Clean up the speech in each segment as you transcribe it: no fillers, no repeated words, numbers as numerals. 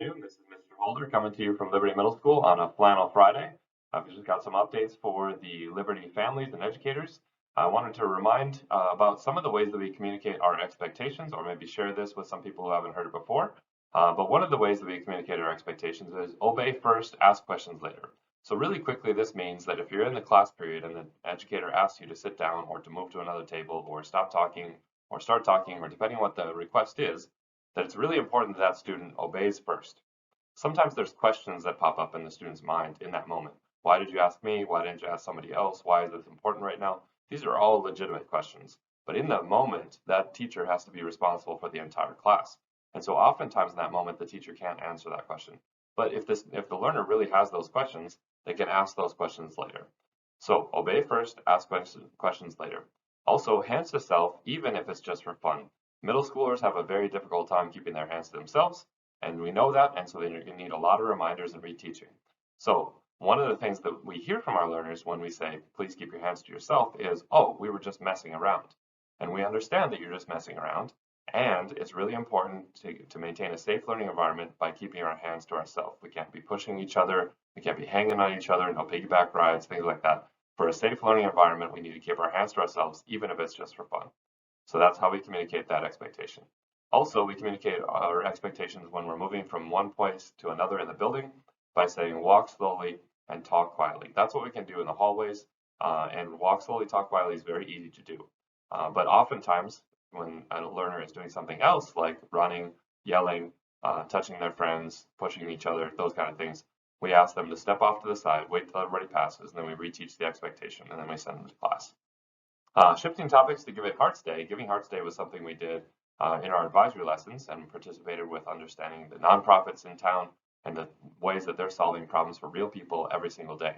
Afternoon. This is Mr. Holder coming to you from Liberty Middle School on a Flannel Friday. I've just got some updates for the Liberty families and educators. I wanted to remind about some of the ways that we communicate our expectations, or maybe share this with some people who haven't heard it before. But one of the ways that we communicate our expectations is obey first, ask questions later. So really quickly, this means that if you're in the class period and the educator asks you to sit down or to move to another table or stop talking or start talking, or depending on what the request is, that it's really important that that student obeys first. Sometimes there's questions that pop up in the student's mind in that moment. Why did you ask me? Why didn't you ask somebody else? Why is this important right now? These are all legitimate questions. But in that moment, that teacher has to be responsible for the entire class. And so oftentimes in that moment, the teacher can't answer that question. But if the learner really has those questions, they can ask those questions later. So obey first, ask questions later. Also, hands to self, even if it's just for fun. Middle schoolers have a very difficult time keeping their hands to themselves, and we know that, and so they need a lot of reminders and reteaching. So one of the things that we hear from our learners when we say, please keep your hands to yourself is, oh, we were just messing around. And we understand that you're just messing around, and it's really important to maintain a safe learning environment by keeping our hands to ourselves. We can't be pushing each other, we can't be hanging on each other, no piggyback rides, things like that. For a safe learning environment, we need to keep our hands to ourselves, even if it's just for fun. So that's how we communicate that expectation. Also, we communicate our expectations when we're moving from one place to another in the building by saying walk slowly and talk quietly. That's what we can do in the hallways, and walk slowly, talk quietly is very easy to do. But oftentimes, when a learner is doing something else, like running, yelling, touching their friends, pushing each other, those kind of things, we ask them to step off to the side, wait till everybody passes, and then we reteach the expectation, and then we send them to class. Shifting topics to Giving Hearts Day. Giving Hearts Day was something we did in our advisory lessons and participated with understanding the nonprofits in town and the ways that they're solving problems for real people every single day.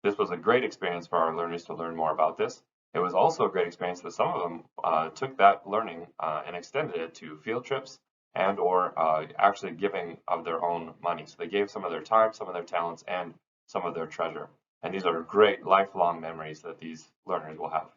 This was a great experience for our learners to learn more about this. It was also a great experience that some of them took that learning and extended it to field trips and or actually giving of their own money. So they gave some of their time, some of their talents, and some of their treasure. And these are great lifelong memories that these learners will have.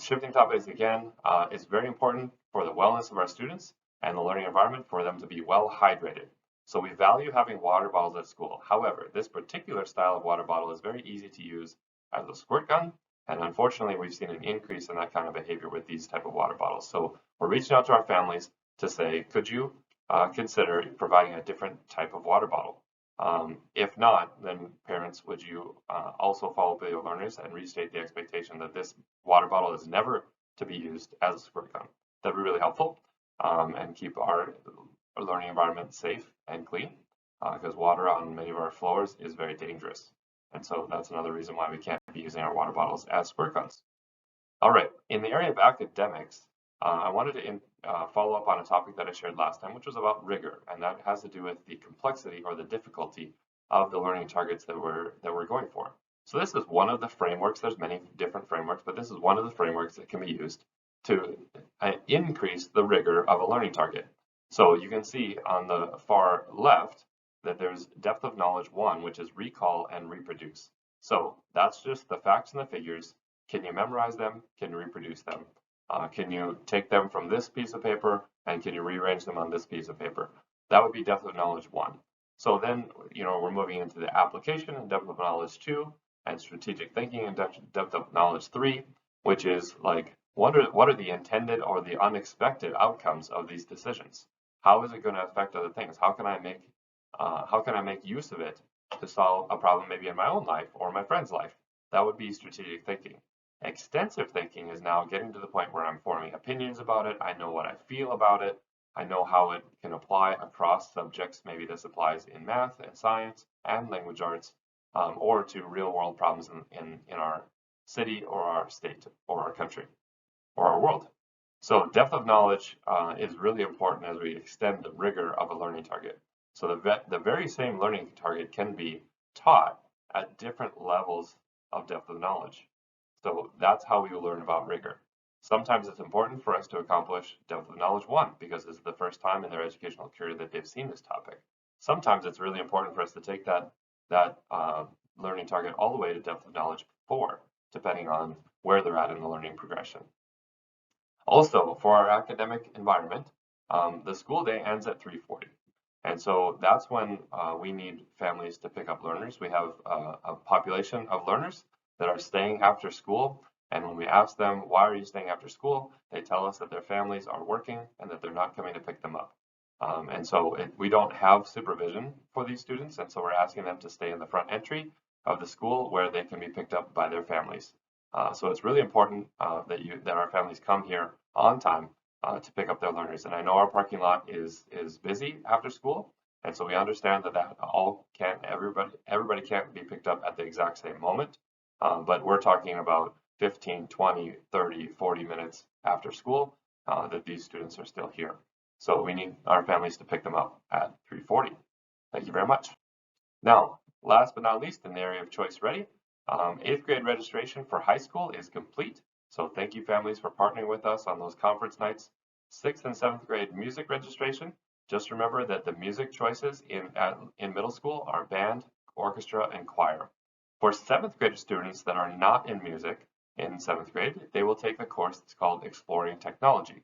Shifting topics again is very important for the wellness of our students and the learning environment for them to be well hydrated. So we value having water bottles at school. However, this particular style of water bottle is very easy to use as a squirt gun, and unfortunately we've seen an increase in that kind of behavior with these type of water bottles. So we're reaching out to our families to say, could you consider providing a different type of water bottle? If not, then parents, would you also follow up with your learners and restate the expectation that this water bottle is never to be used as a squirt gun? That'd be really helpful and keep our learning environment safe and clean because water on many of our floors is very dangerous. And so that's another reason why we can't be using our water bottles as squirt guns. All right, in the area of academics, I wanted to follow up on a topic that I shared last time, which was about rigor, and that has to do with the complexity or the difficulty of the learning targets that we're going for. So this is one of the frameworks. There's many different frameworks, but this is one of the frameworks that can be used to increase the rigor of a learning target. So you can see on the far left that there's depth of knowledge 1, which is recall and reproduce. So that's just the facts and the figures. Can you memorize them? Can you reproduce them? Can you take them from this piece of paper and can you rearrange them on this piece of paper? That would be depth of knowledge 1. So then, we're moving into the application and depth of knowledge 2 and strategic thinking and depth of knowledge 3, which is like, what are the intended or the unexpected outcomes of these decisions? How is it going to affect other things? How can I make use of it to solve a problem maybe in my own life or my friend's life? That would be strategic thinking. Extensive thinking is now getting to the point where I'm forming opinions about it. I know what I feel about it. I know how it can apply across subjects. Maybe this applies in math and science and language arts, or to real world problems in our city or our state or our country or our world. So depth of knowledge is really important as we extend the rigor of a learning target. So the very same learning target can be taught at different levels of depth of knowledge. So that's how we learn about rigor. Sometimes it's important for us to accomplish depth of knowledge 1 because it's the first time in their educational career that they've seen this topic. Sometimes it's really important for us to take that learning target all the way to depth of knowledge 4, depending on where they're at in the learning progression. Also, for our academic environment, the school day ends at 3:40. And so that's when we need families to pick up learners. We have a population of learners that are staying after school. And when we ask them, why are you staying after school? They tell us that their families are working and that they're not coming to pick them up. And so we don't have supervision for these students. And so we're asking them to stay in the front entry of the school where they can be picked up by their families. So it's really important that our families come here on time to pick up their learners. And I know our parking lot is busy after school, and so we understand that everybody can't be picked up at the exact same moment. But we're talking about 15, 20, 30, 40 minutes after school that these students are still here. So we need our families to pick them up at 3:40. Thank you very much. Now, last but not least, in the area of Choice Ready, 8th grade registration for high school is complete. So thank you families for partnering with us on those conference nights. 6th and 7th grade music registration. Just remember that the music choices in middle school are band, orchestra, and choir. For 7th grade students that are not in music in 7th grade, they will take a course that's called Exploring Technology.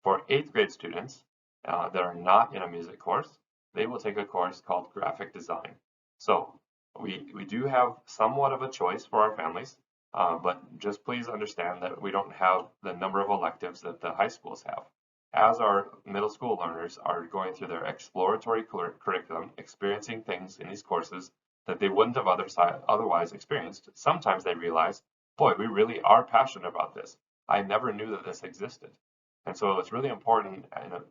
For 8th grade students that are not in a music course, they will take a course called Graphic Design. So we do have somewhat of a choice for our families, but just please understand that we don't have the number of electives that the high schools have. As our middle school learners are going through their exploratory curriculum, experiencing things in these courses that they wouldn't have otherwise experienced, sometimes they realize, boy, we really are passionate about this. I never knew that this existed. And so it's really important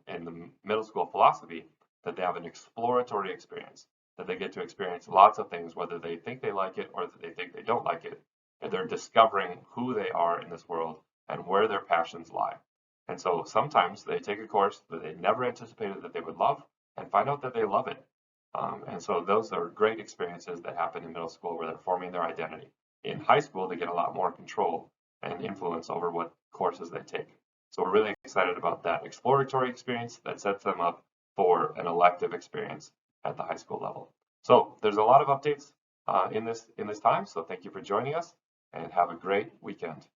in the middle school philosophy that they have an exploratory experience, that they get to experience lots of things, whether they think they like it or that they think they don't like it, and they're discovering who they are in this world and where their passions lie. And so sometimes they take a course that they never anticipated that they would love and find out that they love it. And so those are great experiences that happen in middle school where they're forming their identity. In high school, they get a lot more control and influence over what courses they take. So we're really excited about that exploratory experience that sets them up for an elective experience at the high school level. So there's a lot of updates in this time. So thank you for joining us and have a great weekend.